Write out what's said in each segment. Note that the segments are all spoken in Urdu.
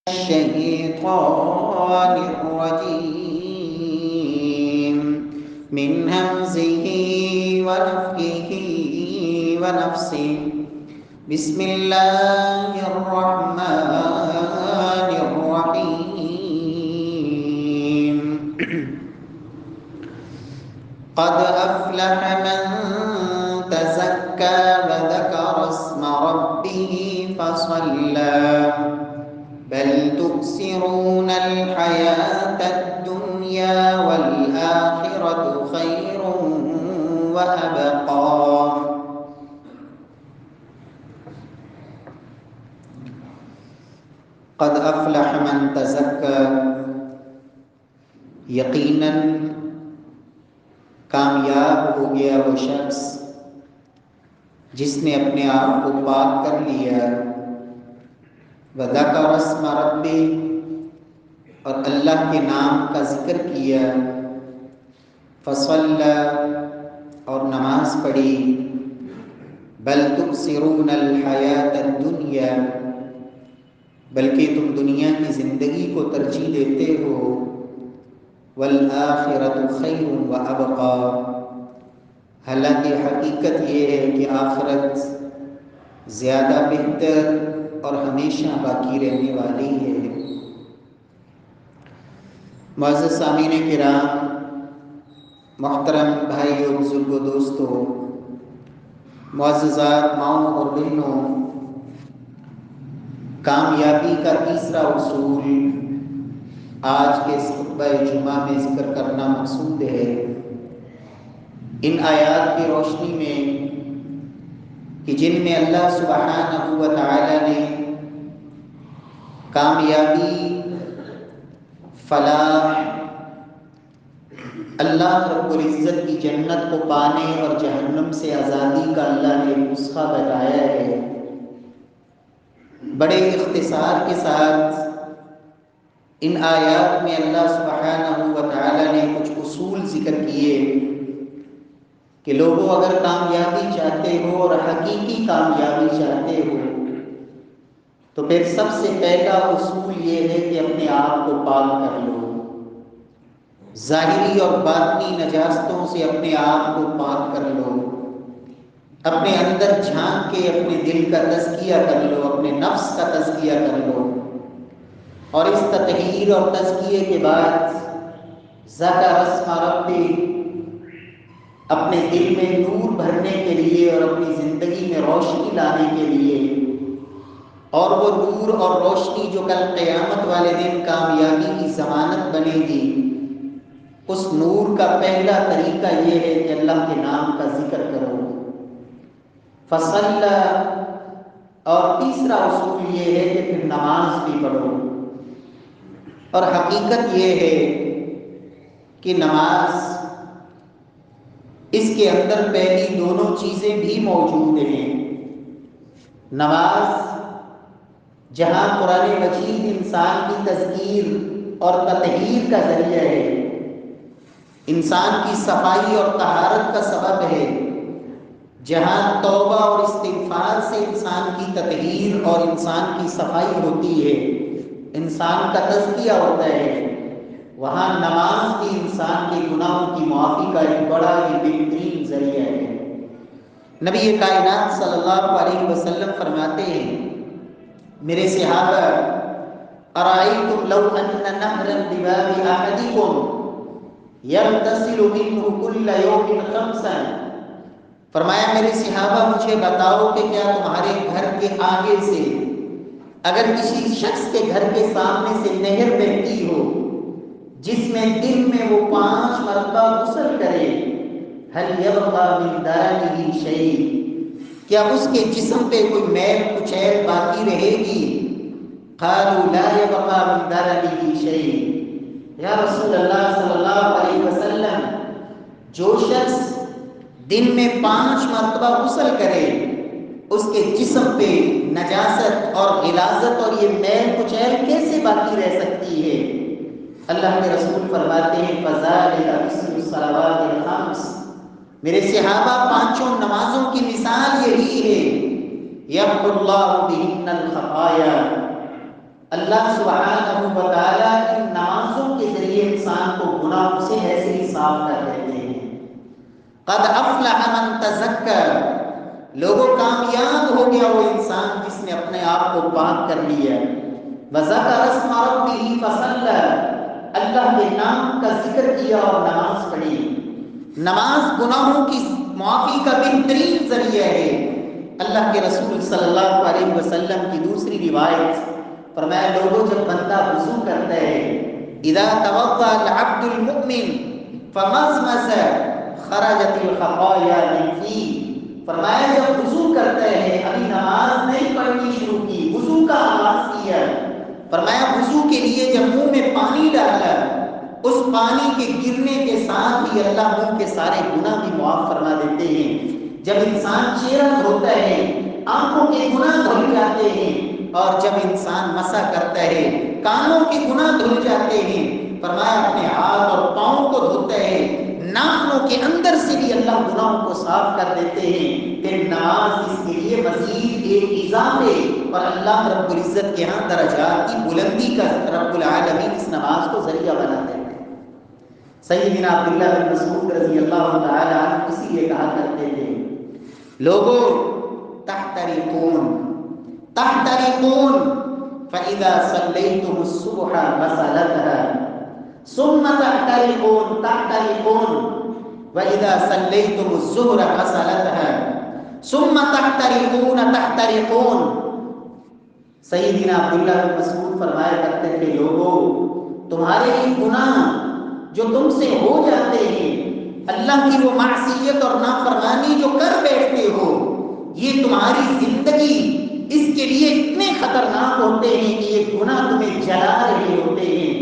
الشيطان الرجيم من همزه ونفخه ونفسه بسم الله الرحمن الرحيم قد أفلح من تزكى وذكر اسم ربه فصلى بل تؤثرون الحياة الدنيا والآخرة خير وأبقى قد افلح من تزکا، یقیناً کامیاب ہو گیا وہ شخص جس نے اپنے آپ کو پاک کر لیا، وذکر اسم ربہ، اور اللہ کے نام کا ذکر کیا، فصلی، اور نماز پڑھی، بل تؤثرون الحیاۃ الدنیا، بلکہ تم دنیا کی زندگی کو ترجیح دیتے ہو، والآخرۃ خیر وابقی، حالانکہ حقیقت یہ ہے کہ آخرت زیادہ بہتر اور ہمیشہ باقی رہنے والی ہے۔ معزز سامعین کرام، محترم بھائیوں، بزرگوں، دوستوں، معززات ماؤں اور بہنوں، کامیابی کا تیسرا اصول آج کے اس خطبہ جمعہ میں ذکر کرنا مقصود ہے۔ ان آیات کی روشنی میں کہ جن میں اللہ سبحانہ و تعالی نے کامیابی، فلاح، اللہ رب العزت کی جنت کو پانے اور جہنم سے آزادی کا اللہ نے نسخہ بتایا ہے، بڑے اختصار کے ساتھ ان آیات میں اللہ سبحانہ و تعالی نے کچھ اصول ذکر کیے کہ لوگوں اگر کامیابی چاہتے ہو اور حقیقی کامیابی چاہتے ہو تو پھر سب سے پہلا اصول یہ ہے کہ اپنے آپ کو پاک کر لو، ظاہری اور باطنی نجاستوں سے اپنے آپ کو پاک کر لو، اپنے اندر جھانک کے اپنے دل کا تزکیہ کر لو، اپنے نفس کا تزکیہ کر لو، اور اس تطہیر اور تزکیے کے بعد ذکر اسم ربی، اپنے دل میں نور بھرنے کے لیے اور اپنی زندگی میں روشنی لانے کے لیے، اور وہ نور اور روشنی جو کل قیامت والے دن کامیابی کی ضمانت بنے گی، اس نور کا پہلا طریقہ یہ ہے کہ اللہ کے نام کا ذکر کرو، فصلی، اور تیسرا اصول یہ ہے کہ پھر نماز بھی پڑھو۔ اور حقیقت یہ ہے کہ نماز، اس کے اندر پہلی دونوں چیزیں بھی موجود ہیں۔ نماز جہاں قرآن مجید انسان کی تذکیر اور تطہیر کا ذریعہ ہے، انسان کی صفائی اور طہارت کا سبب ہے، جہاں توبہ اور استغفار سے انسان کی تطہیر اور انسان کی صفائی ہوتی ہے، انسان کا تزکیہ ہوتا ہے، وہاں نماز بھی انسان کے گناہوں کی معافی کا ایک بڑا ہی بہترین ذریعہ ہے۔ نبی کائنات صلی اللہ علیہ وسلم فرماتے ہیں، میرے صحابہ، ارائیتم لو ان نہرا بباب احدکم یغتسل منہ کل یوم خمسا، فرمایا میرے صحابہ مجھے بتاؤ کہ کیا تمہارے گھر کے آگے سے اگر کسی شخص کے گھر کے سامنے سے نہر بہتی ہو جس میں دن میں وہ 5 مرتبہ غسل کرے، هل یبقى من درنه شیء، کیا اس کے جسم پہ کوئی میل کچیل باقی رہے گی؟ قالوا لا يبقى من درنه شیء، یا رسول اللہ صلی اللہ علیہ وسلم، جو شخص دن میں 5 مرتبہ غسل کرے اس کے جسم پہ نجاست اور غلاظت اور یہ میل کچیل کیسے باقی رہ سکتی ہے؟ اللہ کے رسول فرماتے ہیں فذلک مثل الصلوات الخمس، میرے صحابہ 5 نمازوں کی مثال یہی ہے، یمحو اللہ بہن الخطایا، اللہ سبحانہ و تعالیٰ ان نمازوں کے ذریعے انسان کو گناہوں سے ایسے ہی صاف کر دیتے ہیں۔ قد افلح من تزکر، لوگوں کامیاب ہو گیا وہ انسان جس نے اپنے آپ کو پاک کر لیا۔ وذکر اسم ربہ فصلی، اللہ کے نام کا ذکر کیا اور نماز پڑھی۔ نماز گناہوں کی معافی کا بہترین ذریعہ ہے۔ اللہ کے رسول صلی اللہ علیہ وسلم کی دوسری روایت فرمایا، لوگوں جب بندہ وضو کرتا ہے، اذا توضأ العبد المؤمن فمزمز خرجت الخطايا من فيه، فرمایا جب وضو کرتا ہے، ابھی نماز نہیں پڑھنی شروع کی، وضو کا آغاز کیا، فرمایا وضو کے لیے جب منہ میں پانی ڈالا، اس پانی کے گرنے کے ساتھ ہی اللہ منہ کے سارے گناہ بھی معاف فرما دیتے ہیں۔ جب انسان چہرہ دھوتا ہے، آنکھوں کے گناہ دھل جاتے ہیں، اور جب انسان مسح کرتا ہے، کانوں کے گناہ دھل جاتے ہیں۔ فرمایا اپنے ہاتھ اور پاؤں کو دھوتا ہے، ناخنوں کے اندر سے بھی اللہ گناہوں کو صاف کر دیتے ہیں۔ پھر نماز اس کے لیے مزید ایک اضافے اور اللہ رب العزت کے ہاں درجات کی بلندی کا رب العالمین اس نماز کو ذریعہ بنا دیتے ہیں۔ سیدنا عبداللہ بن مسعود رضی اللہ تعالی عنہ اسی لیے کہا کرتے تھے، لوگوں تحترقون تحترقون فإذا صليتم الصبح غسلتها ثم تحترقون وإذا صليتم الظهر غسلتها ثم تحترقون۔ سیدنا عبداللہ بن مسعود فرمایا کرتے تھے، لوگوں تمہارے ہی گناہ جو تم سے ہو جاتے ہیں، اللہ کی وہ معصیت اور نافرمانی جو کر بیٹھتے ہو، یہ تمہاری زندگی اس کے لیے اتنے خطرناک ہوتے ہیں کہ یہ گناہ تمہیں جلا رہے ہوتے ہیں،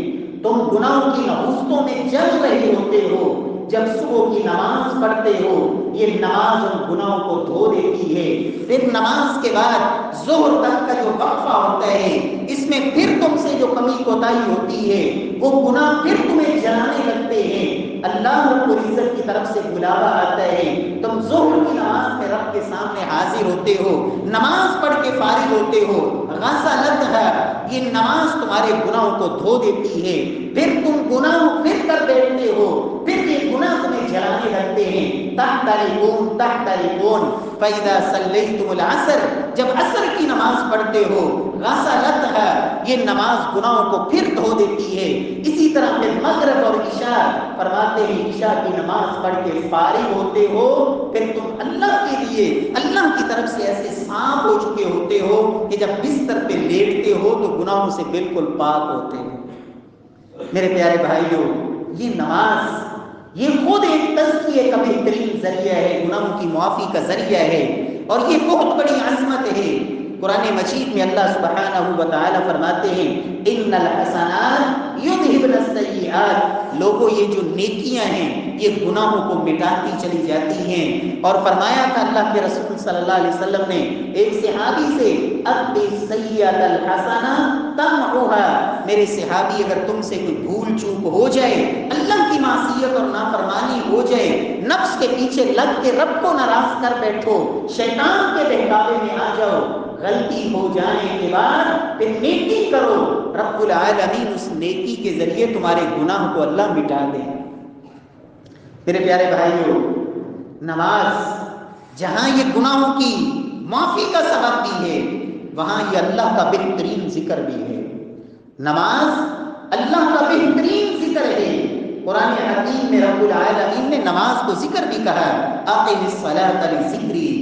تم گناہوں کی نحوستوں میں جل رہے ہوتے ہو۔ جب صبح کی نماز پڑھتے ہو، یہ نماز ان گناہوں کو دھو دیتی ہے۔ پھر نماز کے بعد ظہر تک کا جو وقفہ ہوتا ہے، اس میں پھر تم سے جو کمی کوتاہی ہوتی ہے، وہ گناہ پھر تمہیں جلانے لگتے ہیں۔ اللہ رب العزت کی طرف سے بلاوا آتا ہے، تم ظہر کی نماز میں رب کے سامنے حاضر ہوتے ہو، نماز پڑھ کے فارغ ہوتے ہو، غسلتھا، یہ نماز تمہارے گناہوں کو دھو دیتی ہے۔ پھر تم گناہ پھر کر بیٹھتے ہو، پھر یہ گناہ تمہیں جلانے لگتے ہیں۔ تحترقون فإذا صلیتم العصر، جب عصر کی نماز پڑھتے ہو، غسلتھا، یہ نماز گناہوں کو پھر دھو دیتی ہے۔ اسی طرح پھر مغرب اور عشاء، فرماتے ہیں عشاء کی نماز پڑھ کے فارغ ہوتے ہو، پھر تم اللہ کے لیے اللہ کی طرف سے ایسے صاف ہو چکے ہوتے ہو کہ جب بستر پہ لیٹتے ہو تو گناہوں سے بالکل پاک ہوتے ہو۔ میرے پیارے بھائیوں، یہ نماز یہ خود ایک تزکیے کا بہترین ذریعہ ہے، گناہوں کی معافی کا ذریعہ ہے، اور یہ بہت بڑی عظمت ہے۔ قرآن مجید میں اللہ سبحانہ و تعالی فرماتے ہیں، ان الحسنات یذہبن السیئات، لوگوں یہ جو نیکیاں ہیں یہ گناہوں کو مٹاتی چلی جاتی ہیں۔ اور فرمایا تھا اللہ کے رسول صلی اللہ علیہ وسلم نے ایک صحابی سے، اتبع السیئۃ الحسنہ تمحوها، میرے صحابی اگر تم سے کوئی بھول چوک ہو جائے، اللہ کی معصیت اور نافرمانی ہو جائے، نفس کے پیچھے لگ کے رب کو ناراض کر بیٹھو، شیطان کے بہکاوے میں آ جاؤ، غلطی ہو جانے کے بعد پھر نیکی کرو، رب العالمین اس نیکی کے ذریعے تمہارے گناہ کو اللہ مٹا دے۔ میرے پیارے بھائیوں، نماز جہاں یہ گناہوں کی معافی کا سبب بھی ہے، وہاں یہ اللہ کا بہترین ذکر بھی ہے۔ نماز اللہ کا بہترین ذکر ہے۔ قرآن حکیم میں رب العالمین نے نماز کو ذکر بھی کہا، اقم الصلاۃ لذکری،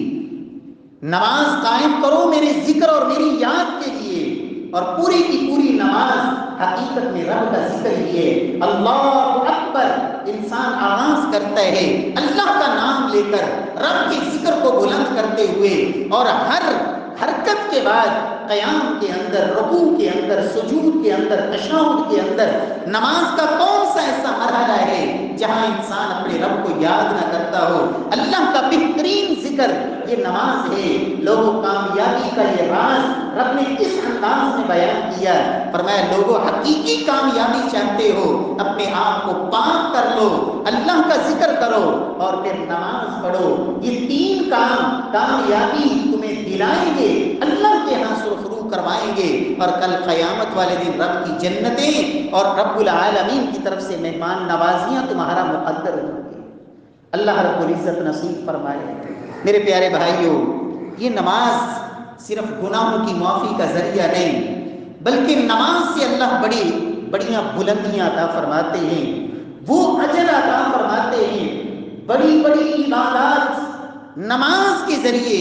نماز قائم کرو میرے ذکر اور میری یاد کے لیے۔ اور پوری کی پوری نماز حقیقت میں رب کا ذکر ہی ہے۔ اللہ اکبر انسان آغاز کرتا ہے اللہ کا نام لے کر، رب کے ذکر کو بلند کرتے ہوئے، اور ہر حرکت کے بعد قیام کے اندر، رکوع کے اندر، سجود کے اندر، تشہد کے اندر، نماز کا کون سا ایسا مرحلہ ہے جہاں انسان اپنے رب کو یاد نہ کرتا ہو؟ اللہ کا بہترین ذکر یہ نماز ہے۔ لوگوں کامیابی کا یہ راز رب نے کس انداز میں بیان کیا؟ فرمایا لوگوں حقیقی کامیابی چاہتے ہو، اپنے آپ کو پاک کر لو، اللہ کا ذکر کرو اور پھر نماز پڑھو۔ یہ تین کام کامیابی تمہیں دلائیں گے، اللہ کے ہاں سرخرو رسوخ کروائیں گے، اور کل قیامت والے دن رب کی جنتیں اور رب العالمین کی طرف سے مہمان نوازیاں تمہارا مقدر ہوں گی۔ اللہ رب العزت نصیب فرمائے۔ میرے پیارے بھائیوں، یہ نماز صرف گناہوں کی معافی کا ذریعہ نہیں، بلکہ نماز سے اللہ بڑیاں بلندیاں عطا فرماتے ہیں، وہ اجر عطا فرماتے ہیں۔ بڑی بڑی عبادات نماز کے ذریعے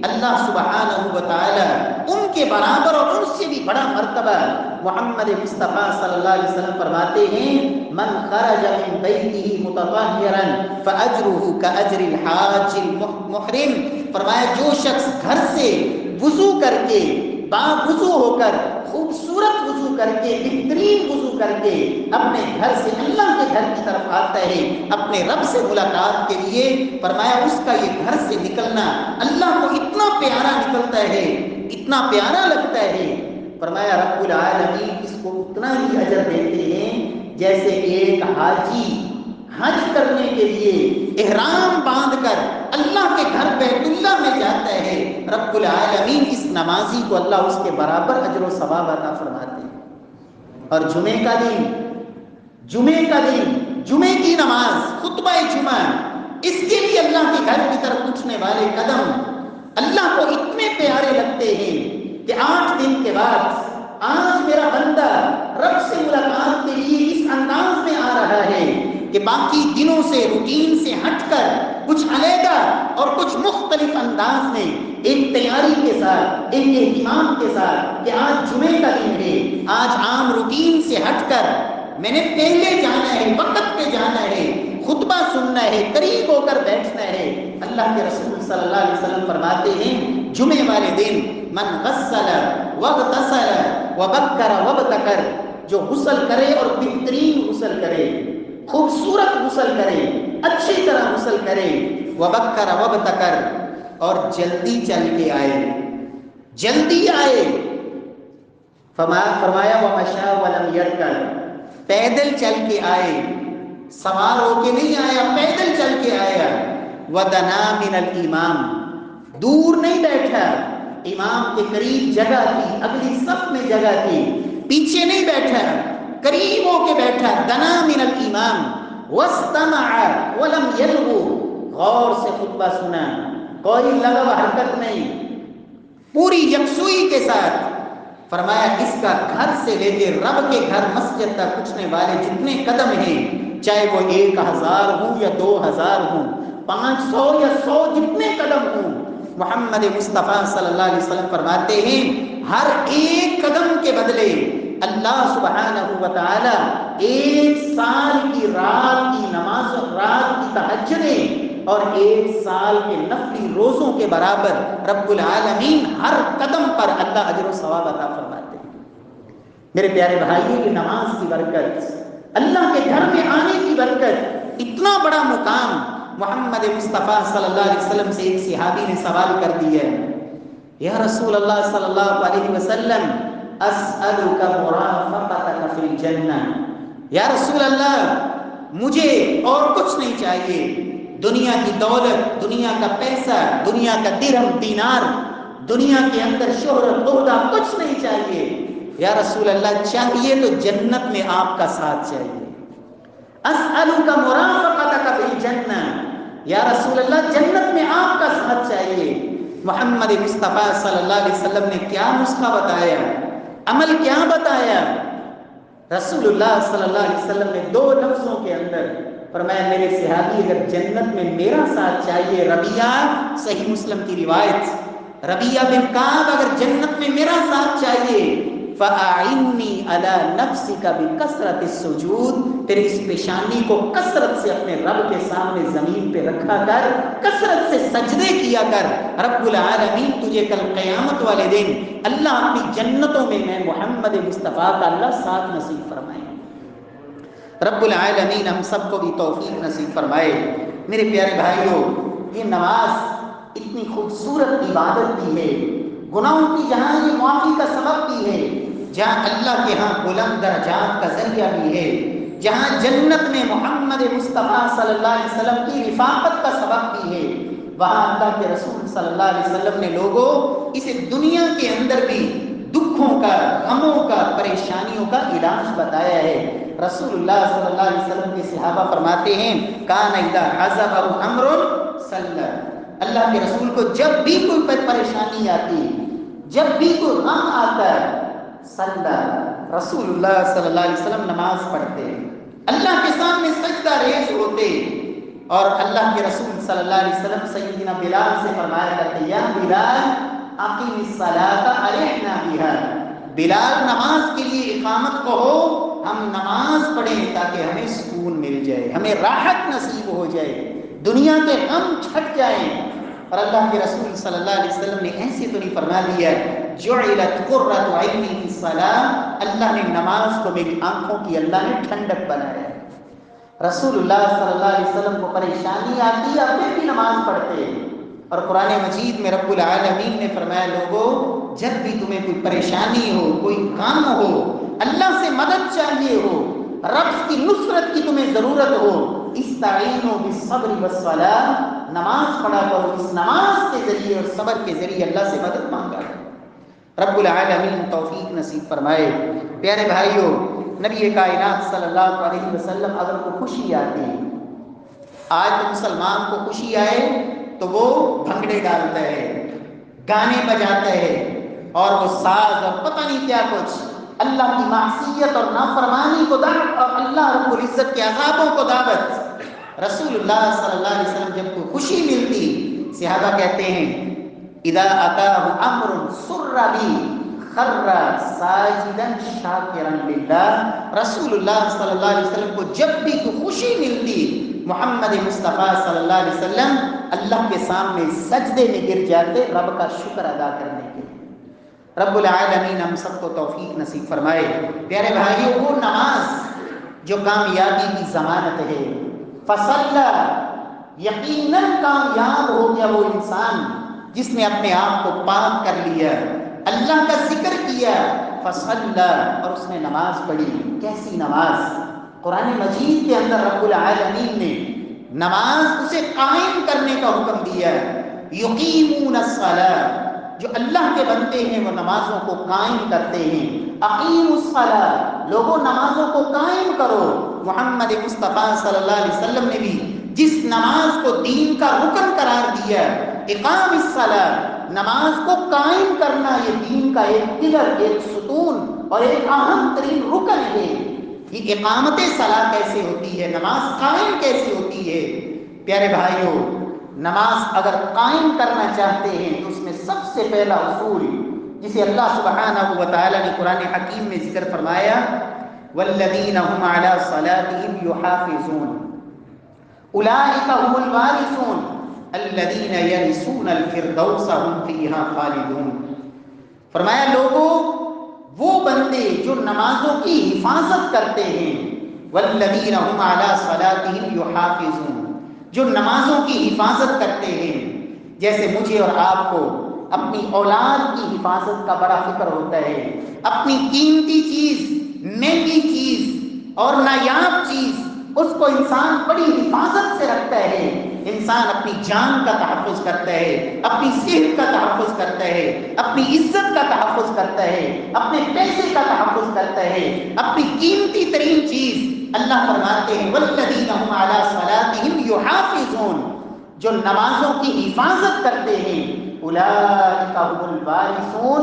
اللہ سبحانہ و تعالی ان کے برابر اور ان سے بھی بڑا مرتبہ محمد مصطفیٰ صلی اللہ علیہ وسلم فرماتے ہیں، من خرج من بیتہ متطہرا فاجرہ کاجر الحاج المحرم۔ فرمایا جو شخص گھر سے وضو کر کے، باوضو ہو کر، خوبصورت وضو کر کے، بہترین وضو کر کے اپنے گھر سے اللہ کے گھر کی طرف آتا ہے اپنے رب سے ملاقات کے لیے، فرمایا اس کا یہ گھر سے نکلنا اللہ کو اتنا پیارا نکلتا ہے، اتنا پیارا لگتا ہے، فرمایا رب العالمین اس کو اتنا ہی اجر دیتے ہیں جیسے ایک حاجی حج کرنے کے لیے احرام باندھ کر اللہ کے گھر بیت اللہ میں جاتا ہے، رب العالمین اس نمازی کو اللہ اس کے برابر اجر و ثواب عطا فرماتے ہیں۔ اور جمعے کا دن جمعے کی نماز، خطبہ جمعہ، اس کے لیے اللہ کے گھر کی طرف اٹھنے والے قدم اللہ کو اتنے پیارے لگتے ہیں کہ 8 دن کے بعد آج میرا بندہ رب سے ملاقات کے لیے اس انداز میں آ رہا ہے کہ باقی دنوں سے، روٹین سے ہٹ کر کچھ علیحدہ اور کچھ مختلف انداز میں ایک تیاری کے ساتھ، ایک اہتمام کے ساتھ کہ آج جمعے کا دن ہے، آج عام روٹین سے ہٹ کر میں نے پہلے جانا ہے، وقت پہ جانا ہے، خطبہ سننا ہے، قریب ہو کر بیٹھنا ہے۔ اللہ کے رسول صلی اللہ علیہ وسلم فرماتے ہیں جمعے والے دن من غسل واغتسل وبکر وابتکر، جو غسل کرے اور بہترین غسل کرے، خوبصورت غسل کرے، اچھی طرح غسل کرے، وبکر وابتکر، اور جلدی چل کے آئے، جلدی آئے، فرمایا ومشا ولم یرکب، پیدل چل کے آئے، سوار ہو کے نہیں آیا، پیدل چل کے آیا، ودنا من الامام، دور نہیں بیٹھا، امام کے قریب جگہ تھی، اگلی صف میں جگہ تھی، پیچھے نہیں بیٹھا، قریب ہو کے بیٹھا، دنا من الامام، واستمع ولم یلغو، غور سے خطبہ سنا، کوئی لغو حرکت نہیں، پوری یکسوئی کے ساتھ۔ فرمایا اس کا گھر سے لے کے رب کے گھر مسجد تک اٹھنے والے جتنے قدم ہیں، چاہے وہ 1000 ہوں یا 2000 ہوں، 500 یا 100، جتنے قدم ہوں، محمد مصطفیٰ صلی اللہ علیہ وسلم فرماتے ہیں ہر ایک قدم کے بدلے اللہ سبحانہ و تعالی 1 سال کی رات کی نماز، رات کی تہجدیں اور 1 سال کے نفلی روزوں کے برابر رب العالمین ہر قدم پر اللہ اجر و ثواب عطا فرماتے ہیں۔ میرے پیارے بھائیوں، کی نماز کی برکت، اللہ کے گھر میں آنے کی برکت، اتنا بڑا مقام محمد مصطفیٰ صلی اللہ علیہ وسلم سے ایک صحابی نے سوال کر دیا ہے، یا رسول اللہ صلی اللہ علیہ وسلم اسألک مرافقتک فی الجنہ، یا رسول اللہ مجھے اور کچھ نہیں چاہیے، دنیا کی دولت، دنیا کا پیسہ، دنیا کا درہم دینار، دنیا کے اندر شہرت عہدہ کچھ نہیں چاہیے، یا رسول اللہ چاہیے تو جنت میں آپ کا ساتھ چاہیے، اسألک مرافقتک فی الجنہ، یا رسول اللہ جنت میں آپ کا ساتھ چاہیے۔ محمد مصطفیٰ صلی اللہ علیہ وسلم نے کیا نسخہ بتایا، عمل کیا بتایا؟ رسول اللہ صلی اللہ علیہ وسلم نے 2 لفظوں کے اندر فرمایا میرے صحابی اگر جنت میں میرا ساتھ چاہیے، ربیہ، صحیح مسلم کی روایت، ربیہ بن کعب اگر جنت میں میرا ساتھ چاہیے فَأَعِنِّي عَلَى نَفْسِكَ بِكَثْرَةِ السُّجُودِ، پھر اس پیشانی کو کثرت سے اپنے رب کے سامنے زمین پہ رکھا کر کثرت سے سجدے کیا کر، رب العالمین تجھے کل قیامت والے دن اللہ اپنی جنتوں میں محمد مصطفیٰ کا اللہ ساتھ نصیب فرمائے۔ رب العالمین ہم سب کو بھی توفیق نصیب فرمائے۔ میرے پیارے بھائیوں، یہ نماز اتنی خوبصورت عبادت بھی ہے، گناہوں کی جہاں یہ معافی کا سبب بھی ہے، جہاں اللہ کے ہاں بلند درجات کا ذریعہ بھی ہے، جہاں جنت میں محمد مصطفیٰ صلی اللہ علیہ وسلم کی رفاقت کا سبب بھی ہے، وہاں اللہ کے رسول صلی اللہ علیہ وسلم نے لوگوں اسے دنیا کے اندر بھی دکھوں کا، غموں کا، پریشانیوں کا علاج بتایا ہے۔ رسول اللہ صلی اللہ علیہ وسلم کے صحابہ فرماتے ہیں کان اذا حزبہ امر صلی، اللہ کے رسول کو جب بھی کوئی پریشانی آتی، جب بھی کوئی غم آتا ہے، صلی، رسول اللہ صلی اللہ علیہ وسلم نماز پڑھتے، اللہ کے سامنے سجدہ ریز ہوتے، اور اللہ کے رسول صلی اللہ علیہ وسلم سیدنا بلال سے فرمایا کرتے یا بلال اقیم الصلاۃ ارحنا بہا، بلال نماز کے لیے اقامت کہو، ہم نماز پڑھیں تاکہ ہمیں سکون مل جائے، ہمیں راحت نصیب ہو جائے، دنیا کے غم چھٹ جائیں۔ اور اللہ کے رسول صلی اللہ علیہ وسلم نے ایسے تو نہیں فرما دیا جعلت قرۃ عینی فی الصلاۃ، اللہ نے نماز کو میری آنکھوں کی اللہ نے ٹھنڈک بنایا ہے۔ رسول اللہ صلی اللہ علیہ وسلم کو پریشانی آتی ہے پھر بھی نماز پڑھتے ہیں، اور قرآن مجید میں رب العالمین نے فرمایا لوگو جب بھی تمہیں کوئی پریشانی ہو، کوئی غم ہو، اللہ سے مدد چاہیے ہو، رب کی نصرت کی تمہیں ضرورت ہو، استعینوا بالصبر والصلاۃ، نماز پڑھا کرو، اس نماز کے ذریعے اور صبر کے ذریعے اللہ سے مدد مانگا کرو۔ رب العالمین توفیق نصیب فرمائے۔ پیارے بھائیو، نبی کائنات صلی اللہ علیہ وسلم اگر کو خوشی آتی ہے، آج تو مسلمان کو خوشی آئے تو وہ بھنگڑے ڈالتا ہے، گانے بجاتا ہے، اور وہ ساز اور پتہ نہیں کیا کچھ اللہ کی معصیت اور نافرمانی کو دعوت، اور اللہ رب العزت کے عذابوں کو دعوت۔ رسول اللہ صلی اللہ علیہ وسلم جب کوئی خوشی ملتی، صحابہ کہتے ہیں اذا اتاه امر سر بی خر ساجدا شاکرا للہ، رسول اللہ صلی اللہ علیہ وسلم کو جب بھی کوئی خوشی ملتی، محمد مصطفیٰ صلی اللہ علیہ وسلم اللہ کے سامنے سجدے میں گر جاتے رب کا شکر ادا کرنے کے لیے۔ رب العالمین ہم سب کو توفیق نصیب فرمائے۔ پیارے بھائیوں، وہ نماز جو کامیابی کی ضمانت ہے، فصلی، یقیناً کامیاب ہو گیا وہ انسان جس نے اپنے آپ کو پاک کر لیا، اللہ کا ذکر کیا، فصلی، اور اس نے نماز پڑھی۔ کیسی نماز؟ قرآن مجید کے اندر رب العالمین نے نماز اسے قائم کرنے کا حکم دیا ہے۔ یقیمون الصلاۃ، جو اللہ کے بندے ہیں وہ نمازوں کو قائم کرتے ہیں۔ اقیموا الصلاۃ، لوگوں نمازوں کو قائم کرو۔ محمد مصطفیٰ صلی اللہ علیہ وسلم نے بھی جس نماز کو دین کا رکن قرار دیا، اقام الصلاۃ، نماز کو قائم کرنا یہ دین کا ایک پلر، ایک ستون اور ایک اہم ترین رکن ہے۔ یہ اقامت صلاۃ کیسے ہوتی ہے، نماز قائم کیسے ہوتی ہے؟ پیارے بھائیوں، نماز اگر قائم کرنا چاہتے ہیں تو اس میں سب سے پہلا اصول جسے اللہ سبحانہ و تعالی نے قرآن حکیم میں ذکر فرمایا والذین هم علی صلاتهم یحافظون اولئک هم الوارثون الذین یرثون الفردوس هم فیہا خالدون، فرمایا لوگوں وہ بندے جو نمازوں کی حفاظت کرتے ہیں، والذین هم علی صلاتهم یحافظون، جو نمازوں کی حفاظت کرتے ہیں۔ جیسے مجھے اور آپ کو اپنی اولاد کی حفاظت کا بڑا فکر ہوتا ہے، اپنی قیمتی چیز، مہنگی چیز اور نایاب چیز اس کو انسان بڑی حفاظت سے رکھتا ہے۔ انسان اپنی جان کا تحفظ کرتا ہے، اپنی صحت کا تحفظ کرتا ہے، اپنی عزت کا تحفظ کرتا ہے، اپنے پیسے کا تحفظ کرتا ہے، اپنی قیمتی ترین چیز۔ اللہ فرماتے ہیں والذین هم علی صلاتهم یحافظون، جو نمازوں کی حفاظت کرتے ہیں، اولئک هم الوارثون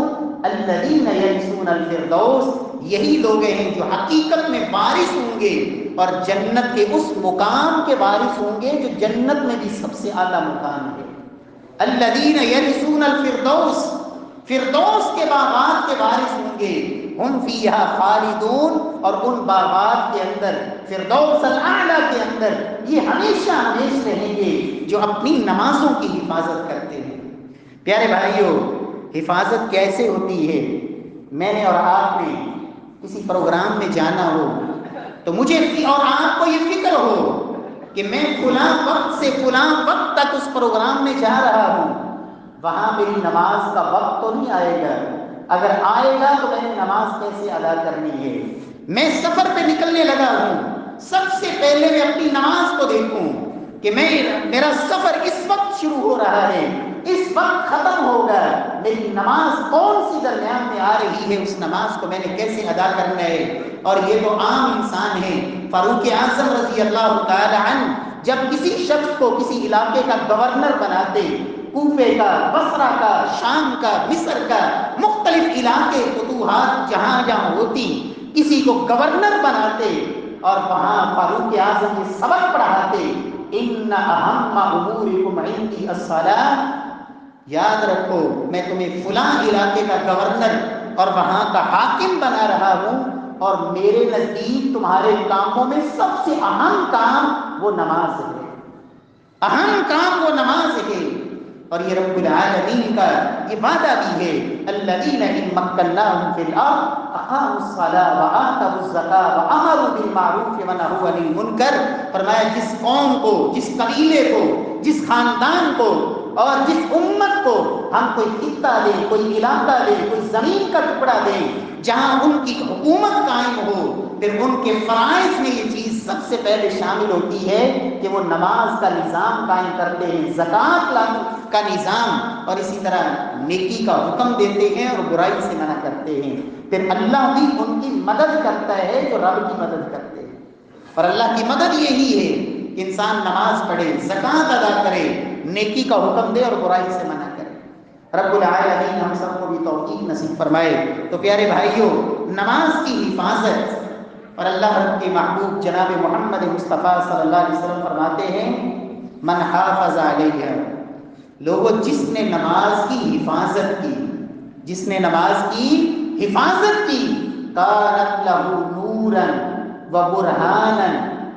الذین یرثون الفردوس، یہی لوگ ہیں جو حقیقت میں وارث ہوں گے اور جنت کے اس مقام کے وارث ہوں گے جو جنت میں بھی سب سے اعلیٰ مقام ہے۔ الذین یرثون الفردوس، فردوس کے باغات کے وارث ہوں گے، ہم فیہا خالدون، اور ان باغات کے اندر، فردوس الاعلیٰ کے اندر یہ ہمیشہ ہمیشہ رہیں گے جو اپنی نمازوں کی حفاظت کرتے ہیں۔ پیارے بھائیوں، حفاظت کیسے ہوتی ہے؟ میں نے اور آپ نے کسی پروگرام میں جانا ہو تو مجھے اور آپ کو یہ فکر ہو کہ میں فلاں وقت سے فلاں وقت تک اس پروگرام میں جا رہا ہوں، وہاں میری نماز کا وقت تو نہیں آئے گا، اگر آئے گا تو میں نے نماز کیسے ادا کرنی ہے؟ میں سفر پہ نکلنے لگا ہوں، سب سے پہلے میں اپنی نماز کو دیکھوں کہ میرا سفر اس وقت شروع ہو رہا ہے، اس وقت ختم ہوگا، میری نماز کون سی درمیان میں آ رہی ہے، اس نماز کو میں نے کیسے ادا کرنا ہے۔ اور یہ تو عام انسان ہے۔ فاروق اعظم رضی اللہ تعالی عنہ جب کسی شخص کو کسی علاقے کا گورنر بناتے، کوفے کا، بصرہ کا، شام کا، مصر کا، مختلف علاقے فتوحات جہاں جہاں ہوتی، کسی کو گورنر بناتے اور وہاں فاروق اعظم یہ سبق پڑھاتے، ان اہم امورکم عندی الصلاۃ، یاد رکھو میں تمہیں فلاں علاقے کا گورنر اور وہاں کا حاکم بنا رہا ہوں، اور میرے نزدیک تمہارے کاموں میں سب سے اہم کام وہ نماز ہے، اہم کام وہ نماز ہے۔ اور یہ رب العالمین کا یہ وعدہ بھی ہے، الذین ان مکناہم فی الارض اقاموا الصلاۃ وآتوا الزکاۃ وامروا بالمعروف ونہوا عن المنکر، فرمایا جس قوم کو، جس قبیلے کو، جس خاندان کو اور جس امت کو ہم کوئی خطہ دیں، کوئی علاقہ دیں، کوئی زمین کا ٹکڑا دیں جہاں ان کی حکومت قائم ہو، پھر ان کے فرائض میں یہ چیز سب سے پہلے شامل ہوتی ہے کہ وہ نماز کا نظام قائم کرتے ہیں، زکوٰۃ کا نظام، اور اسی طرح نیکی کا حکم دیتے ہیں اور برائی سے منع کرتے ہیں۔ پھر اللہ بھی ان کی مدد کرتا ہے جو رب کی مدد کرتے ہیں، اور اللہ کی مدد یہی ہے کہ انسان نماز پڑھے، زکوٰۃ ادا کرے، نیکی کا حکم دے اور برائی سے منع کرے۔ رب العالمین ہم سب کو بھی توفیق نصیب فرمائے۔ تو پیارے بھائیوں، نماز کی حفاظت، اور اللہ رب کے محبوب جناب محمد مصطفیٰ صلی اللہ علیہ وسلم فرماتے ہیں، من حافظ علیہ، لوگوں جس نے نماز کی حفاظت کی، جس نے نماز کی حفاظت کی، کانت لہ نورا وبرہانا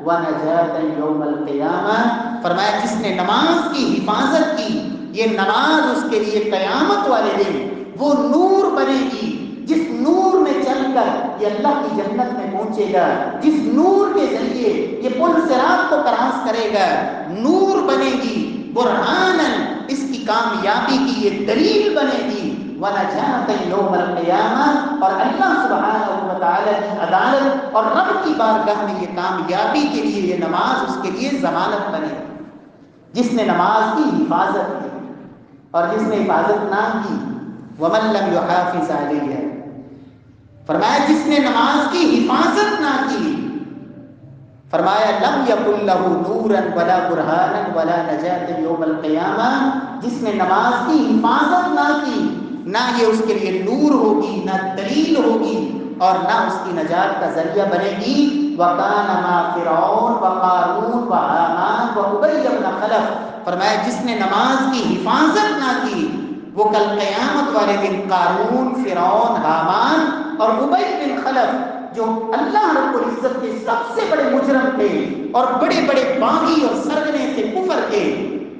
ونجاتا یوم القیامہ، فرمایا جس نے نماز کی حفاظت کی، یہ نماز اس کے لیے قیامت والے دن وہ نور بنے گی، جس نور میں چل کر یہ اللہ کی جنت میں پہنچے گا، جس نور کے ذریعے یہ پل صراط کو کراس کرے گا، نور بنے گی، برہانن اس کی کامیابی کی یہ دلیل بنے گی، ونجاتا یوم القیامہ، اور اللہ سبحانہ و تعالی کی عدالت اور رب کی بارگاہ میں یہ کامیابی کے لیے یہ نماز اس کے لیے ضمانت بنے گی، جس نے نماز کی حفاظت کی۔ اور جس نے حفاظت نہ کی، ومن لم یحافظ علیہ، فرمایا جس نے نماز کی حفاظت نہ کی، فرمایا لم یکن لہ نورا ولا برہانا ولا نجاۃ یوم القیامہ، جس نے نماز کی حفاظت نہ کی، نہ یہ اس کے لیے نور ہوگی، نہ دلیل ہوگی، اور نہ اس کی نجات کا ذریعہ بنے گی۔ وَكَانَ مَا فِرْعَوْنَ وَقَارُونَ وَحَامَانَ وَأُبَيَّ بْنَ خَلَفَ، فرمایا جس نے نماز کی حفاظت نہ کی، وہ کل قیامت والے دن قارون، فرعون، حامان اور ابی بن خلف، جو اللہ رب العزت کے سب سے بڑے مجرم تھے اور بڑے بڑے باغی اور سرگنے تھے کفر کے،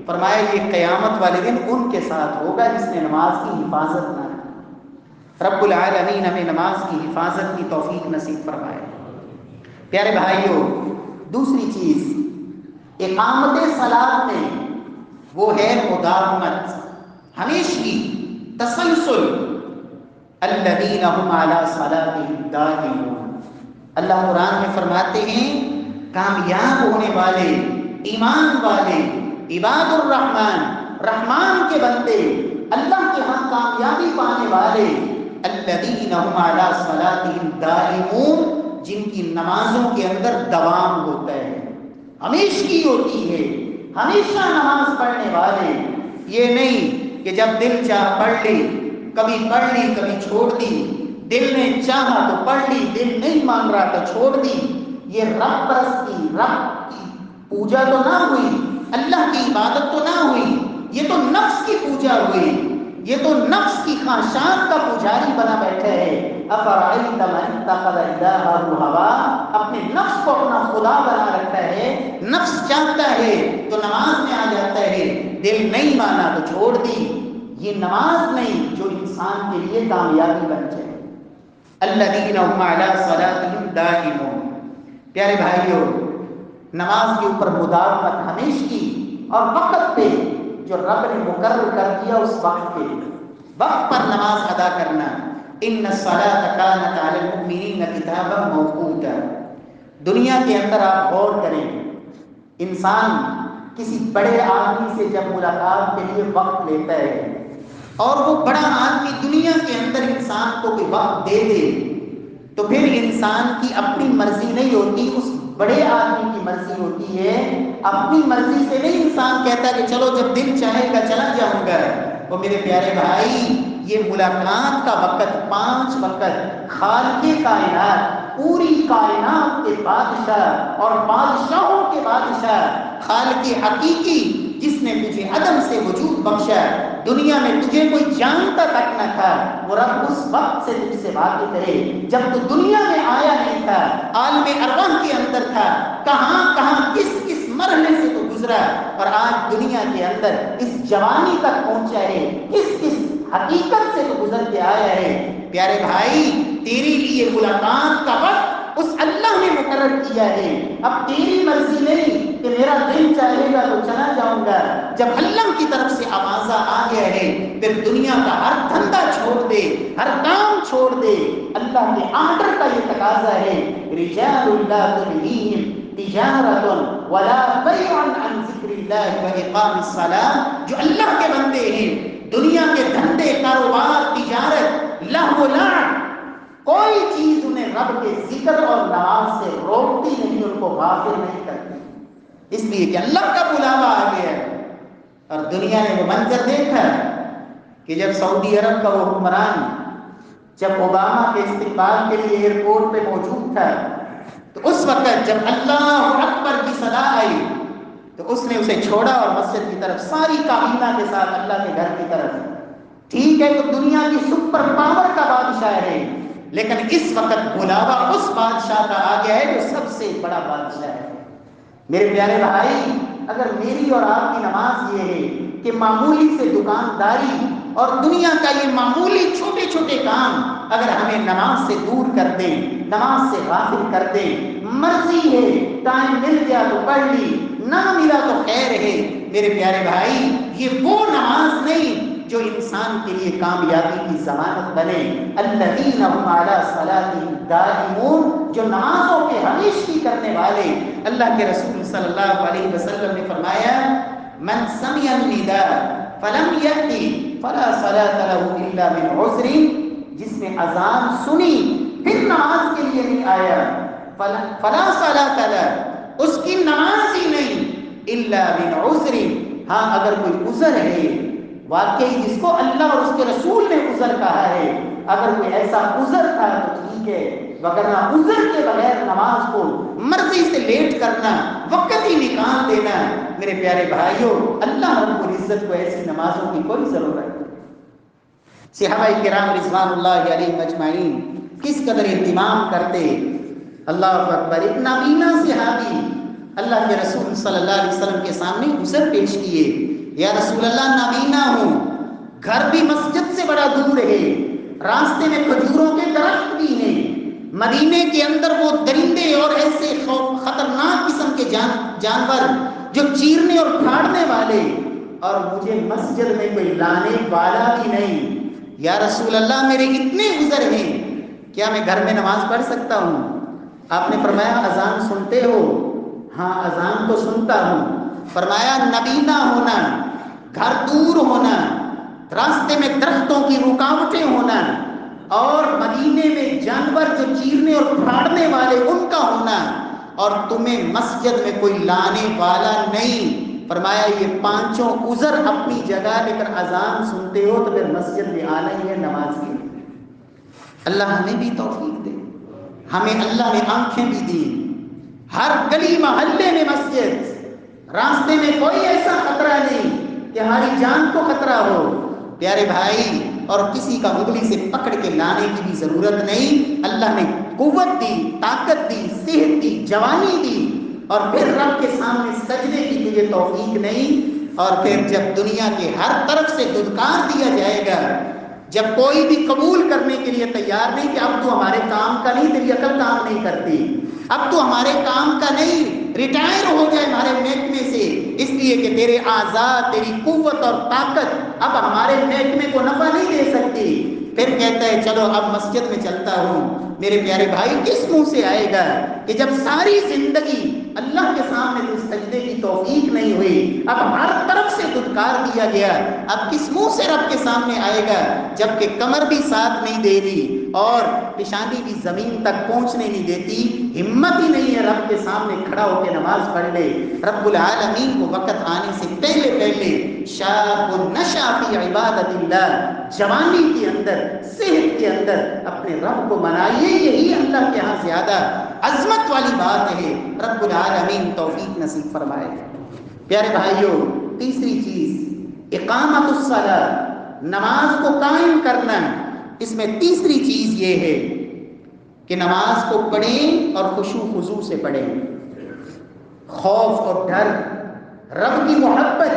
فرمایا یہ قیامت والے دن ان کے ساتھ ہوگا جس نے نماز کی حفاظت نہ کی۔ رب العالمین ہمیں نماز کی حفاظت کی توفیق نصیب فرمائے۔ پیارے بھائیوں، دوسری چیز اقامت صلاۃ میں وہ ہے مداومت، ہمیشگی، تسلسل، الذین هم علی صلاتهم دائمون، اللہ قرآن میں فرماتے ہیں کامیاب ہونے والے، ایمان والے، عباد الرحمن، رحمان کے بندے، اللہ کے ہاں کامیابی پانے والے، الذین هم علی صلاتهم دائمون، جن کی نمازوں کے اندر دوام ہوتا ہے، ہمیشگی ہوتی ہے، ہمیشہ نماز پڑھنے والے، یہ نہیں کہ جب دل چاہ پڑھ لی، کبھی پڑھ لی کبھی چھوڑ دی، دل نے چاہا تو پڑھ لی، دل نہیں مان رہا تو چھوڑ دی، یہ رب پرستی، رب کی پوجا تو نہ ہوئی، اللہ کی عبادت تو نہ ہوئی، یہ تو نفس کی پوجا ہوئی، یہ تو نفس کی خواہشات کا پجاری بنا بیٹھے ہے۔ افرأیت من اتخذ الہہ ہواہ، اپنے نفس کو اپنا خدا بنا رکھا ہے، نفس چاہتا ہے تو نماز میں آ جاتا ہے، دل نہیں مانا تو چھوڑ دی، یہ نماز نہیں جو انسان کے لیے کامیابی بن جائے۔ الذین هم علی صلاتهم دائمون، پیارے بھائیوں، نماز کے اوپر مداومت، ہمیشگی اور وقت پہ جو رب نے مقرر کر دیا اس وقت پہ، وقت پر نماز ادا کرنا، ان الصلاۃ کانت علی المؤمنین کتابا موقوتا۔ دنیا کے اندر آپ غور کریں، انسان کسی بڑے آدمی سے جب ملاقات کے لیے وقت لیتا ہے اور وہ بڑا آدمی دنیا کے اندر انسان کو کوئی وقت دے دے تو پھر انسان کی اپنی مرضی نہیں ہوتی، اس بڑے آدمی کی مرضی ہوتی ہے۔ اپنی مرضی سے نہیں انسان کہتا کہ چلو جب دل چاہے گا چلا جاؤں گا۔ وہ میرے پیارے بھائی، یہ ملاقات کا وقت 5 وقت خالق کائنات، پوری کائنات کے بادشاہ اور بادشاہوں کے بادشاہ، خالق حقیقی جس نے تجھے عدم سے وجود بخشا، دنیا میں تجھے کوئی جانتا تک نہ تھا، وہ رب اس وقت سے تجھ سے باتیں کرے جب تو دنیا میں آیا نہیں تھا، عالم ارواح کے اندر تھا، کہاں کہاں کس کس مرحلے سے تو گزرا اور آج دنیا کے اندر اس جوانی تک پہنچا ہے، کس کس حقیقت سے تو گزر کے آیا ہے۔ پیارے بھائی، تیرے لیے ملاقات کا وقت اس اللہ نے مقرر کیا ہے، اب تیری مرضی نہیں کہ میرا دل چاہے گا تو چلا جاؤں گا۔ جب اللہ کی طرف سے آوازہ آ گیا ہے پھر دنیا کا ہر دھندا چھوڑ دے، ہر کام چھوڑ دے۔ اللہ کے آرڈر کا یہ تقاضا ہے، رجال لا تلہیہم تجارۃ ولا بیع عن ذکر اللہ واقام الصلاۃ، جو اللہ کے بندے ہیں، دنیا کے دھندے، کاروبار، تجارت، لہو و لعب، کوئی چیز انہیں رب کے ذکر اور نماز سے روکتی نہیں، ان کو غافل نہیں کرتی، اس لیے کہ اللہ کا بلاوا آ گیا۔ اور دنیا نے وہ منظر دیکھا کہ جب سعودی عرب کا وہ حکمران جب اوباما کے استقبال کے لیے ایئرپورٹ پہ موجود تھا تو اس وقت جب اللہ اکبر کی صدا آئی تو اس نے اسے چھوڑا اور مسجد کی طرف ساری کابینہ کے ساتھ اللہ کے گھر کی طرف۔ ٹھیک ہے، تو دنیا کی سپر پاور کا بادشاہ ہے، لیکن اس وقت بلاوا اس بادشاہ کا آ گیا ہے جو سب سے بڑا بادشاہ ہے۔ میرے پیارے بھائی، اگر میری اور آپ کی نماز یہ ہے کہ معمولی سے دکانداری اور دنیا کا یہ معمولی چھوٹے چھوٹے کام اگر ہمیں نماز سے دور کر دیں، نماز سے غافل کر دیں، مرضی ہے ٹائم مل گیا تو پڑھ لی، نہ ملا تو خیر ہے، میرے پیارے بھائی یہ وہ نماز نہیں جو انسان کے لیے کامیابی کی ضمانت بنے۔ الذین هم علی صلاتهم دائمون، جو نمازوں کے ہمیشگی کرنے والے۔ اللہ کے رسول صلی اللہ علیہ وسلم نے فرمایا، من سمع النداء فلم یأتی فلا صلاۃ له الا من عذر، جس نے اذان سنی پھر نماز کے لیے نہیں آیا، فلا صلاۃ له، اس کی نماز ہی نہیں، الا من عذر، ہاں اگر کوئی عذر ہے، واقعی جس کو اللہ اور اس کے رسول نے عذر کہا ہے، اگر کوئی ایسا عذر تھا تو ٹھیک ہے، وگرنہ عذر کے بغیر نماز کو مرضی سے لیٹ کرنا، وقت ہی نکال دینا، میرے پیارے بھائیوں اللہ رب العزت کو ایسی نمازوں کی کوئی ضرورت نہیں۔ صحابہ کرام رضوان اللہ علیہم اجمعین کس قدر اہتمام کرتے، اللہ اکبر۔ ایک نابینا صحابی اللہ کے رسول صلی اللہ علیہ وسلم کے سامنے عذر پیش کیے، یا رسول اللہ نابینا ہوں، گھر بھی مسجد سے بڑا دور ہے، راستے میں کھجوروں کے درخت بھی ہیں، مدینے کے اندر وہ درندے اور ایسے خطرناک قسم کے جانور جو چیرنے اور پھاڑنے والے، اور مجھے مسجد میں کوئی لانے والا بھی نہیں، یا رسول اللہ میرے اتنے عذر ہیں، کیا میں گھر میں نماز پڑھ سکتا ہوں؟ آپ نے فرمایا اذان سنتے ہو؟ ہاں اذان تو سنتا ہوں۔ فرمایا نبینا ہونا، گھر دور ہونا، راستے میں درختوں کی رکاوٹیں ہونا، اور مدینے میں جانور جو چیرنے اور پھاڑنے والے ان کا ہونا، اور تمہیں مسجد میں کوئی لانے والا نہیں۔ فرمایا یہ پانچوں عذر اپنی جگہ، لیکن اذان سنتے ہو تو پھر مسجد میں آنا ہی ہے نماز کے لیے۔ اللہ ہمیں بھی توفیق دے، ہمیں اللہ نے آنکھیں بھی دی، ہر گلی محلے میں مسجد، راستے میں کوئی ایسا خطرہ نہیں کہ ہماری جان کو خطرہ ہو، پیارے بھائی، اور کسی کا انگلی سے پکڑ کے لانے کی بھی ضرورت نہیں۔ اللہ نے قوت دی، طاقت دی، صحت دی، جوانی دی، اور پھر رب کے سامنے سجدے کی تجھے توفیق نہیں، اور پھر جب دنیا کے ہر طرف سے دھتکار دیا جائے گا، جب کوئی بھی قبول کرنے کے لیے تیار نہیں کہ اب تو ہمارے کام کا نہیں، تیری عقل کام نہیں کرتی، اب تو ہمارے کام کا نہیں، ریٹائر ہو جائے ہمارے محکمے سے، اس لیے کہ تیرے اعضاء، تیری قوت اور طاقت اب ہمارے محکمے کو نفع نہیں دے سکتی، پھر کہتا ہے چلو اب مسجد میں چلتا ہوں، میرے پیارے بھائی کس منہ سے آئے گا کہ جب ساری زندگی اللہ کے سامنے تو سجدے کی توفیق نہیں ہوئی، اب ہر طرف سے دھتکار دیا گیا، اب کس منہ سے رب کے سامنے آئے گا جبکہ کمر بھی ساتھ نہیں دے رہی اور پیشانی بھی زمین تک پہنچنے نہیں دیتی، ہمت ہی نہیں ہے رب کے سامنے کھڑا ہو کے نماز پڑھ لے۔ رب العالمین کو وقت آنے سے پہلے شاب نشا فی عبادت اللہ، جوانی کے اندر، صحت کے اندر اپنے رب کو منائیے، یہی اللہ کے ہاں زیادہ عظمت والی بات ہے۔ رب العالمین توفیق نصیب فرمائے۔ پیارے بھائیوں، تیسری چیز اقامت الصلاۃ، نماز کو قائم کرنا۔ اس میں تیسری چیز یہ ہے کہ نماز کو پڑھیں اور خشوع خضوع سے پڑھیں، خوف اور ڈر، رب کی محبت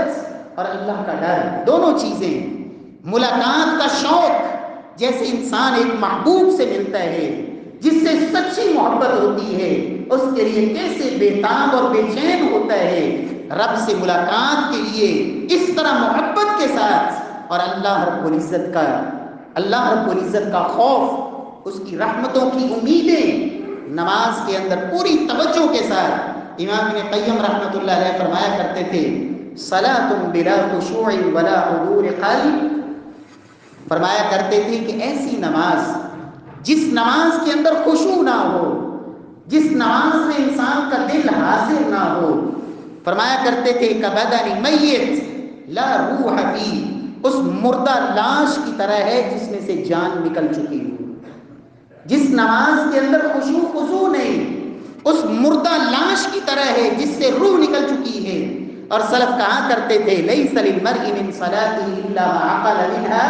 اور اللہ کا ڈر، دونوں چیزیں، ملاقات کا شوق، جیسے انسان ایک محبوب سے ملتا ہے جس سے سچی محبت ہوتی ہے، اس کے لیے کیسے بے تاب اور بے چین ہوتا ہے، رب سے ملاقات کے لیے اس طرح محبت کے ساتھ، اور اللہ رب العزت کا خوف، اس کی رحمتوں کی امیدیں نماز کے اندر پوری توجہ کے ساتھ۔ امام ابن قیم رحمۃ اللہ علیہ فرمایا کرتے تھے صلاۃ بلا خشوع ولا حضور قلب، فرمایا کرتے تھے کہ ایسی نماز جس نماز کے اندر خشوع نہ ہو، جس نماز میں انسان کا دل حاضر نہ ہو، فرمایا کرتے تھے کبدن میت لا روح فی، اس مردہ لاش کی طرح ہے جس میں سے جان نکل چکی ہو۔ جس نماز کے اندر خشوع خضوع نہیں، اس مردہ لاش کی طرح ہے جس سے روح نکل چکی ہے۔ اور سلف کہا کرتے تھے لیس للمرء من صلاته الا ما عقل منها،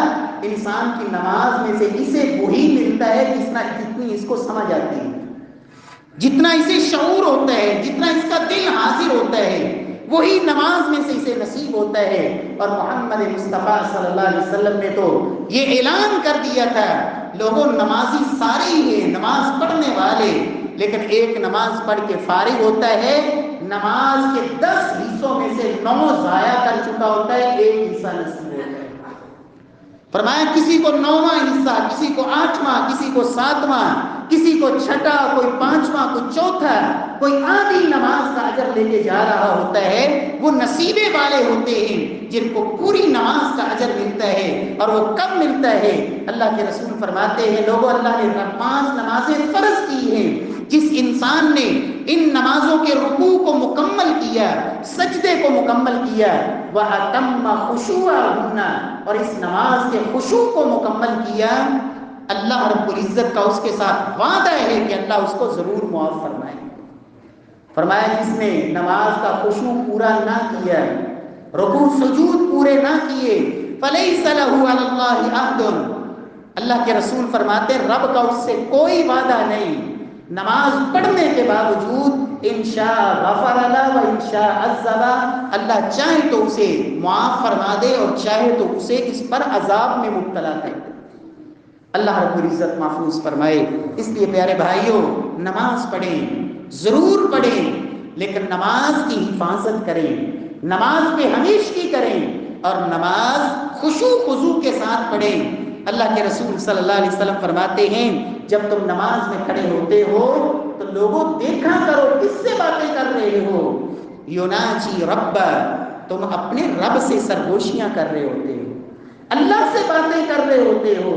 انسان کی نماز میں سے اسے وہی ملتا ہے جتنی اس کو سمجھ آتی ہے، جتنا اسے شعور ہوتا ہے، جتنا اس کا دل حاضر ہوتا ہے، وہی نماز میں سے اسے نصیب ہوتا ہے۔ اور محمد مصطفیٰ صلی اللہ علیہ وسلم نے تو یہ اعلان کر دیا تھا لوگوں نمازی سارے ہیں، نماز پڑھنے والے، لیکن ایک نماز پڑھ کے فارغ ہوتا ہے، نماز کے 10 حصوں میں سے 9 ضائع کر چکا ہوتا ہے، ایک حصہ نصیب ہوتا ہے۔ فرمایا کسی کو 9واں حصہ، کسی کو 8واں، کسی کو 7واں، کسی کو 6واں، کوئی 5واں، کوئی 4تھا، کوئی آدھی نماز کا اجر لے کے جا رہا ہوتا ہے۔ وہ نصیبے والے ہوتے ہیں جن کو پوری نماز کا اجر ملتا ہے۔ اور وہ کب ملتا ہے؟ اللہ کے رسول فرماتے ہیں لوگوں اللہ نے 5 نمازیں فرض کی ہیں، جس انسان نے ان نمازوں کے رکوع کو مکمل کیا، سجدے کو مکمل کیا، وَأَتَمَّ خُشُوعَهُنَّ، اور اس نماز کے خشوع کو مکمل کیا، اللہ رب العزت کا اس کے ساتھ وعدہ ہے کہ اللہ اس کو ضرور معاف فرمائے۔ فرمایا جس نے نماز کا خشوع پورا نہ کیا، رکوع سجود پورے نہ کیے، فَلَيْسَ لَهُ عَلَى اللَّهِ عَهْدٌ، اللہ کے رسول فرماتے رب کا اس سے کوئی وعدہ نہیں، نماز پڑھنے کے باوجود انشاء غفر اللہ و انشاء عذب، اللہ چاہے تو اسے معاف فرما دے اور چاہے تو اسے اس پر عذاب میں مبتلا کر دے۔ اللہ رب العزت محفوظ فرمائے۔ اس لیے پیارے بھائیوں، نماز پڑھیں، ضرور پڑھیں، لیکن نماز کی حفاظت کریں، نماز پہ ہمیشگی کریں، اور نماز خشوع خضوع کے ساتھ پڑھیں۔ اللہ کے رسول صلی اللہ علیہ وسلم فرماتے ہیں جب تم نماز میں کھڑے ہوتے ہو تو لوگوں دیکھا کرو کس سے باتیں کر رہے ہو، یوناجی رب، تم اپنے رب سے سرگوشیاں کر رہے ہوتے ہو، اللہ سے باتیں کر رہے ہوتے ہو۔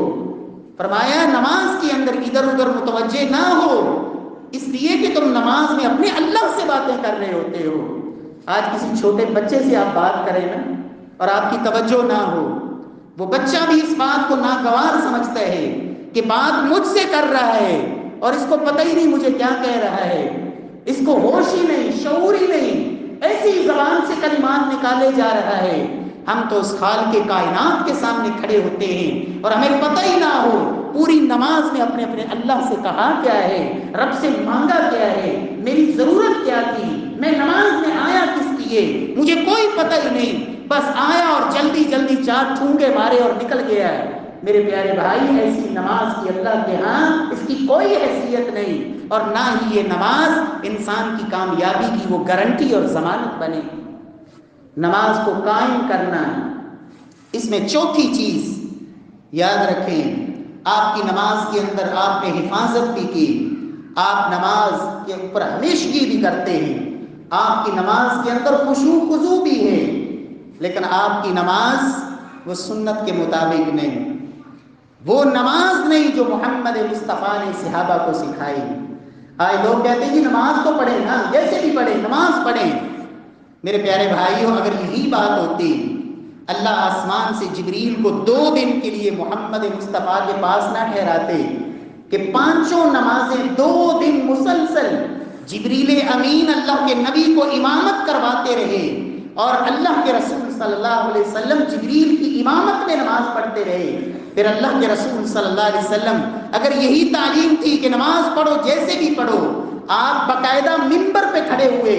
فرمایا نماز کے اندر ادھر ادھر متوجہ نہ ہو، اس لیے کہ تم نماز میں اپنے اللہ سے باتیں کر رہے ہوتے ہو۔ آج کسی چھوٹے بچے سے آپ بات کریں نا اور آپ کی توجہ نہ ہو، وہ بچہ بھی اس بات کو ناگوار سمجھتا ہے کہ بات مجھ سے کر رہا ہے اور اس کو پتہ ہی نہیں مجھے کیا کہہ رہا ہے، اس کو ہوش ہی نہیں، شعور ہی نہیں، ایسی زبان سے کلمات نکالے جا رہا ہے۔ ہم تو اس خالق کائنات کے سامنے کھڑے ہوتے ہیں اور ہمیں پتہ ہی نہ ہو پوری نماز میں اپنے اپنے اللہ سے کہا کیا ہے، رب سے مانگا کیا ہے، میری ضرورت کیا تھی، میں نماز میں آیا کس لیے، مجھے کوئی پتہ ہی نہیں، بس آیا اور جلدی جلدی 4 ٹھونگے مارے اور نکل گیا ہے۔ میرے پیارے بھائی، ایسی نماز کی اللہ کے ہاں اس کی کوئی حیثیت نہیں، اور نہ ہی یہ نماز انسان کی کامیابی کی وہ گارنٹی اور ضمانت بنے۔ نماز کو قائم کرنا، اس میں چوتھی چیز یاد رکھیں، آپ کی نماز کے اندر آپ نے حفاظت بھی کی، آپ نماز کے اوپر ہمیشگی بھی کرتے ہیں، آپ کی نماز کے اندر خشوع خضوع بھی ہے، لیکن آپ کی نماز وہ سنت کے مطابق نہیں، وہ نماز نہیں جو محمد مصطفیٰ نے صحابہ کو سکھائی۔ آج لوگ کہتے ہیں جی نماز تو پڑھیں نا، جیسے بھی پڑھیں نماز پڑھیں۔ میرے پیارے بھائیوں، اگر یہی بات ہوتی، اللہ آسمان سے جبریل کو 2 دن کے لیے محمد مصطفیٰ کے پاس نہ ٹھہراتے کہ 5 نمازیں 2 دن مسلسل جبریل امین اللہ کے نبی کو امامت کرواتے رہے، اور اللہ کے رسول صلی اللہ علیہ وسلم جبریل کی امامت میں نماز پڑھتے رہے، پھر اللہ کے رسول صلی اللہ علیہ وسلم اگر یہی تعلیم تھی کہ نماز پڑھو جیسے بھی پڑھو، آپ باقاعدہ منبر پہ کھڑے ہوئے،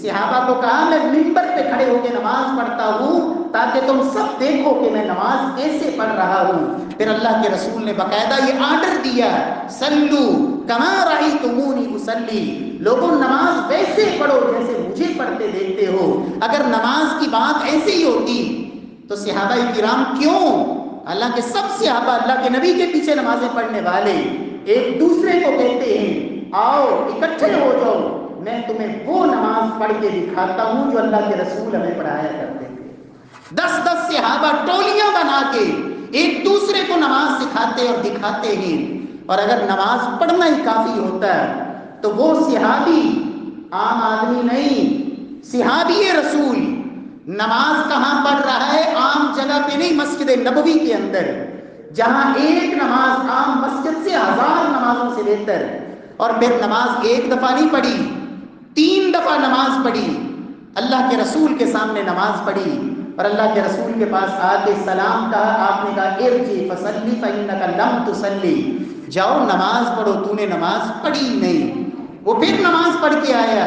صحابہ کو کہا میں منبر پہ کھڑے ہو کے نماز پڑھتا ہوں تاکہ تم سب دیکھو کہ میں نماز کیسے پڑھ رہا ہوں۔ پھر اللہ کے رسول نے باقاعدہ یہ آرڈر دیا، سلو کما رأیتمونی اصلی، لوگوں نماز ویسے پڑھو جیسے مجھے پڑھتے دیکھتے ہو۔ اگر نماز کی بات ایسے ہی ہوتی تو صحابہ کرام کیوں، حالانکہ سب صحابہ اللہ کے نبی کے پیچھے نمازیں پڑھنے والے ایک دوسرے کو کہتے ہیں آؤ اکٹھے ہو جاؤ، میں تمہیں وہ نماز پڑھ کے دکھاتا ہوں جو اللہ کے رسول ہمیں پڑھایا کرتے تھے۔ 10 صحابہ ٹولیاں بنا کے ایک دوسرے کو نماز سکھاتے اور دکھاتے ہیں، اور اگر نماز پڑھنا ہی کافی ہوتا ہے تو وہ صحابی عام آدمی نہیں، صحابی رسول نماز کہاں پڑھ رہا ہے؟ عام جگہ پہ نہیں، مسجد نبوی کے اندر، جہاں ایک نماز عام مسجد سے 1000 نمازوں سے بہتر، اور پھر نماز ایک دفعہ نہیں پڑھی، 3 دفعہ نماز پڑھی، اللہ کے رسول کے سامنے نماز پڑھی، اور اللہ کے رسول کے پاس آ کے سلام کہا، آپ نے کہا ارجع فصلی فإنک لم تصلی، جاؤ نماز پڑھو، تو نے نماز پڑھی نہیں۔ وہ پھر نماز پڑھ کے آیا،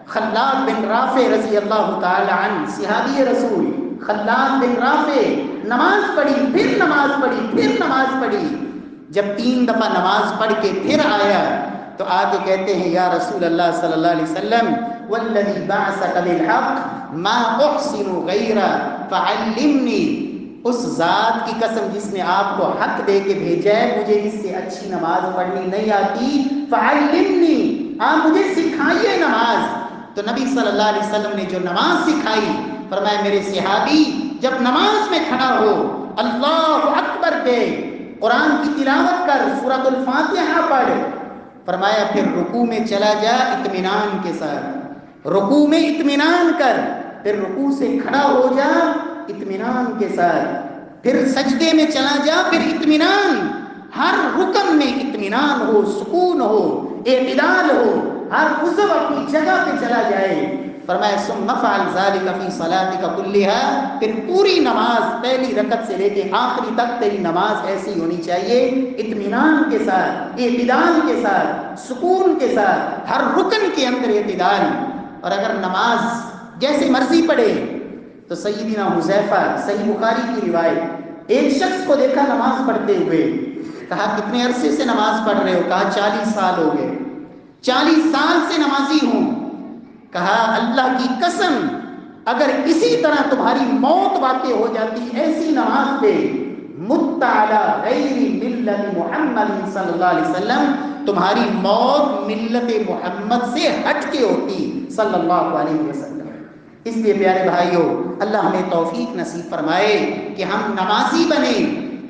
خلاد بن رافع رضی اللہ تعالی عنہ صحابی رسول، خلاد بن رافع نماز پڑھی، پھر نماز پڑھی، پھر نماز پڑھی، جب 3 دفعہ نماز پڑھ کے پھر آیا تو آ کے کہتے ہیں یا رسول اللہ صلی اللہ علیہ وسلم والذی بعثک بالحق ما احسن غیرہ فعلمنی، اس ذات کی قسم جس نے آپ کو حق دے کے بھیجا ہے، مجھے اس سے اچھی نماز پڑھنی نہیں آتی، فعلمنی، آپ مجھے سکھائیے نماز۔ تو نبی صلی اللہ علیہ وسلم نے جو نماز سکھائی، فرمایا میرے صحابی جب نماز میں کھڑا ہو اللہ اکبر دے، قرآن کی تلاوت کر، سورۃ الفاتحہ پڑھ، فرمایا پھر رکوع میں چلا جا اطمینان کے ساتھ، رکوع میں اطمینان کر، پھر رکوع سے کھڑا ہو جا اطمینان کے ساتھ، پھر سجدے میں چلا جا، پھر اطمینان، ہر رکن میں اطمینان ہو، سکون ہو، اعتدال ہو، ہر عضو اپنی جگہ پہ چلا جائے۔ فرمایا ثم افعل ذلك في صلاتك كلها، پھر پوری نماز پہلی رکعت سے لے کے آخری تک تیری نماز ایسی ہونی چاہیے، اطمینان کے ساتھ، اعتدال کے ساتھ، سکون کے ساتھ، ہر رکن کے اندر اعتدال۔ اور اگر نماز جیسے مرضی پڑھے تو سیدنا حذیفہ، صحیح بخاری کی روایت، ایک شخص کو دیکھا نماز پڑھتے ہوئے، کہا کتنے عرصے سے نماز پڑھ رہے ہو؟ کہا 40 سال ہو گئے، 40 سال سے نمازی ہوں۔ کہا اللہ کی قسم اگر اسی طرح تمہاری موت واقع ہو جاتی ایسی نماز پہ، مت علی غیر ملت محمد صلی اللہ علیہ وسلم، تمہاری موت ملت محمد سے ہٹ کے ہوتی صلی اللہ علیہ وسلم۔ اس لیے پیارے بھائیوں، اللہ ہمیں توفیق نصیب فرمائے کہ ہم نمازی بنیں،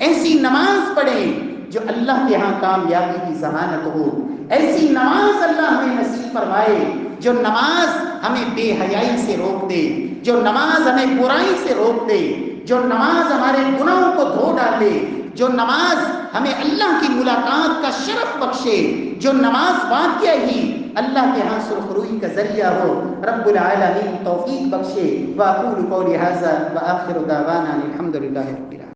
ایسی نماز پڑھیں جو اللہ کے ہاں کامیابی کی ضمانت ہو، ایسی نماز اللہ ہمیں نصیب فرمائے جو نماز ہمیں بے حیائی سے روک دے، جو نماز ہمیں برائی سے روک دے، جو نماز ہمارے گناہوں کو دھو ڈالے، جو نماز ہمیں اللہ کی ملاقات کا شرف بخشے، جو نماز واقعہ ہی اللہ کے ہاں سرخروئی کا ذریعہ ہو۔ رب العالمین توفیق بخشے۔ واقول قولی ھذا وآخر دعوانا الحمد للہ رب العالمین۔